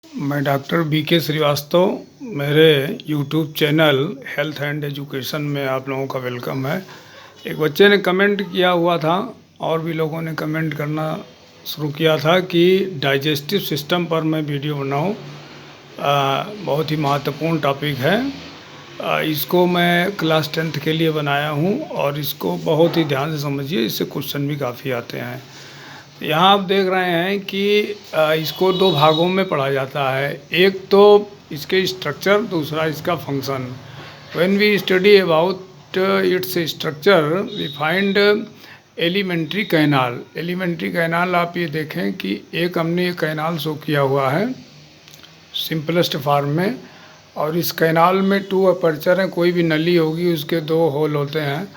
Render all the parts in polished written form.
मैं doctor BK Shrivastava. मेरे YouTube channel health and education में आप लोगों का वेलकम है। एक बच्चे ने कमेंट किया हुआ था और भी लोगों ने कमेंट करना शुरू किया था कि डाइजेस्टिव सिस्टम पर मैं वीडियो बनाऊं। बहुत ही महत्वपूर्ण टॉपिक है। इसको मैं क्लास 10th के लिए बनाया हूं और इसको बहुत ही ध्यान से समझिए, इससे क्वेश्चन भी काफ़ी आते हैं। यहाँ आप देख रहे हैं कि इसको दो भागों में पढ़ा जाता है। एक तो इसके स्ट्रक्चर, दूसरा इसका function. When we study about its structure we find elementary canal. Elementary canal आप ये देखें कि एक हमने ये कैनाल शो किया हुआ है सिंपलेस्ट फॉर्म में, और इस कैनाल में 2 अपर्चर हैं। कोई भी नली होगी उसके 2 होल होते हैं।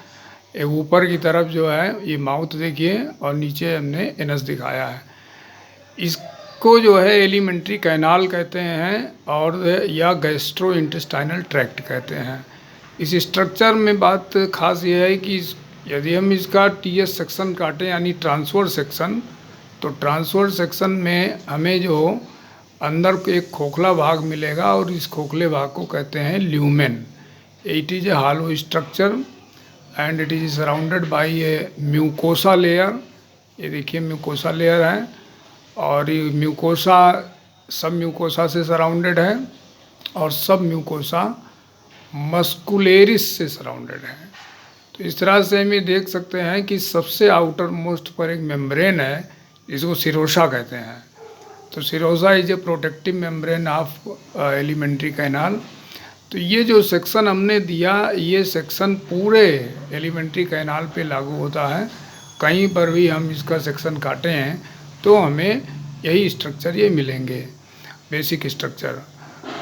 एक ऊपर की तरफ जो है ये माउथ देखिए और नीचे हमने एनस दिखाया है। इसको जो है एलिमेंट्री कैनाल कहते हैं और या गैस्ट्रो इंटेस्टाइनल ट्रैक्ट कहते हैं। इस स्ट्रक्चर में बात खास ये है कि यदि हम इसका TS सेक्शन काटें यानी ट्रांसवर्स सेक्शन, तो ट्रांसवर्स सेक्शन में हमें जो अंदर एक खोखला भाग मिलेगा और इस खोखले भाग को कहते हैं lumen. It is a hollow structure and it is surrounded by A mucosa layer. ये देखिए म्यूकोसा लेयर है और ये म्यूकोसा सब म्यूकोसा से सराउंडेड है और सब म्यूकोसा मस्कुलेरिस से सराउंडेड है। तो इस तरह से हम ये देख सकते हैं कि सबसे आउटर मोस्ट पर एक मेम्ब्रेन है जिसको सिरोसा कहते हैं। तो serosa is a protective membrane of alimentary canal. तो ये जो सेक्शन हमने दिया, ये सेक्शन पूरे एलिमेंट्री कैनाल पे लागू होता है। कहीं पर भी हम इसका सेक्शन काटे हैं तो हमें यही स्ट्रक्चर ये मिलेंगे, बेसिक स्ट्रक्चर।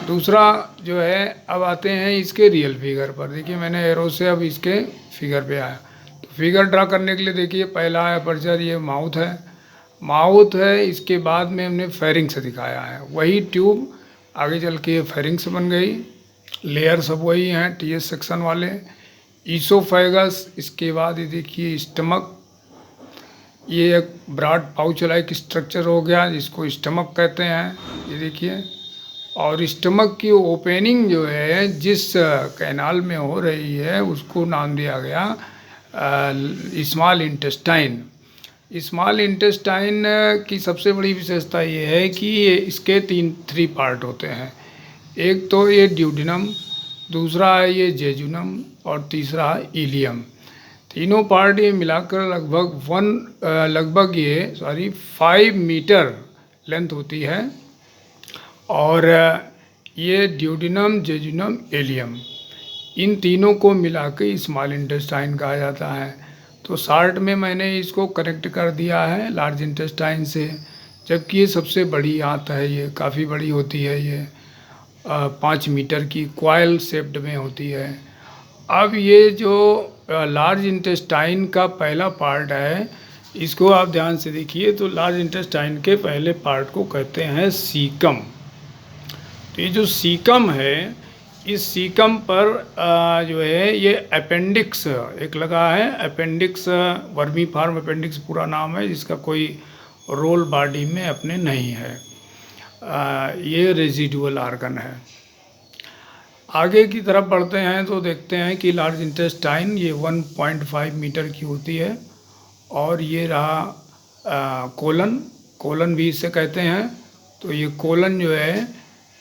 दूसरा जो है, अब आते हैं इसके रियल फिगर पर। देखिए मैंने एरो से अब इसके फिगर पे आया। तो फिगर ड्रा करने के लिए देखिए पहला अपर्चर ये माउथ है। इसके बाद में हमने फेरिंग्स दिखाया है। वही ट्यूब आगे चल के फेरिंग्स बन गई। लेयर सब वही हैं TS सेक्शन वाले। ईसोफेगस, इसके बाद ये देखिए स्टमक, ये एक ब्रॉड पाउच लाइक स्ट्रक्चर हो गया जिसको स्टमक कहते हैं। ये देखिए, और स्टमक की ओपनिंग जो है जिस कैनाल में हो रही है उसको नाम दिया गया स्मॉल इंटेस्टाइन। स्मॉल इंटेस्टाइन की सबसे बड़ी विशेषता ये है कि इसके 3 पार्ट होते हैं। एक तो ये ड्यूडेनम, दूसरा है ये जेजुनम और तीसरा है इलियम। तीनों पार्ट ये मिलाकर लगभग 5 मीटर लेंथ होती है। और ये ड्यूडेनम, जेजुनम, इलियम, इन तीनों को मिला के स्मॉल इंटेस्टाइन कहा जाता है। तो शार्ट में मैंने इसको कनेक्ट कर दिया है लार्ज इंटेस्टाइन से, जबकि ये सबसे बड़ी आंत है। ये काफ़ी बड़ी होती है, ये 5 मीटर की क्वाइल शेप्ड में होती है। अब ये जो लार्ज इंटेस्टाइन का पहला पार्ट है, इसको आप ध्यान से देखिए। तो लार्ज इंटेस्टाइन के पहले पार्ट को कहते हैं सीकम। तो ये जो सीकम है, इस सीकम पर जो है ये अपेंडिक्स एक लगा है। अपेंडिक्स वर्मीफॉर्म अपेंडिक्स पूरा नाम है, जिसका कोई रोल बॉडी में अपने नहीं है। ये रेजिडुअल आर्गन है। आगे की तरफ बढ़ते हैं तो देखते हैं कि लार्ज इंटेस्टाइन ये 1.5 मीटर की होती है। और ये रहा कोलन भी इसे कहते हैं। तो ये कोलन जो है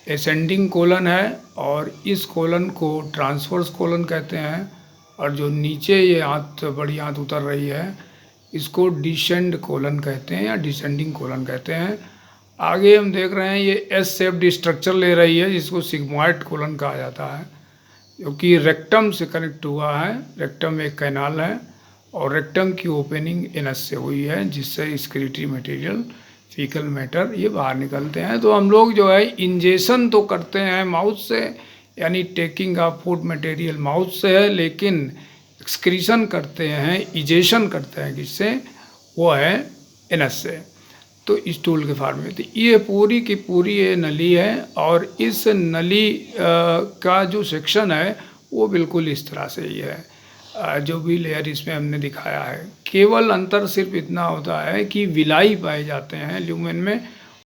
एसेंडिंग कोलन है और इस कोलन को ट्रांसवर्स कोलन कहते हैं। और जो नीचे ये बड़ी आंत उतर रही है इसको डिसेंड कोलन कहते हैं या डिसेंडिंग कोलन कहते हैं। आगे हम देख रहे हैं ये S शेप्ड स्ट्रक्चर ले रही है जिसको सिग्मोइड कोलन कहा जाता है, जो कि रेक्टम से कनेक्ट हुआ है। रेक्टम एक कैनाल है और रेक्टम की ओपनिंग एनस से हुई है, जिससे एक्सक्रीटरी मटेरियल, फीकल मैटर ये बाहर निकलते हैं। तो हम लोग जो है इंजेशन तो करते हैं माउथ से, यानी taking of food material mouth से है, लेकिन एक्सक्रीशन करते हैं, इजेशन करते हैं किससे, वो है एनस से। तो स्टूल के फॉर्म में। तो ये पूरी की पूरी ये नली है और इस नली का जो सेक्शन है वो बिल्कुल इस तरह से ही है। जो भी लेयर इसमें हमने दिखाया है, केवल अंतर सिर्फ इतना होता है कि विलाई पाए जाते हैं ल्यूमेन में,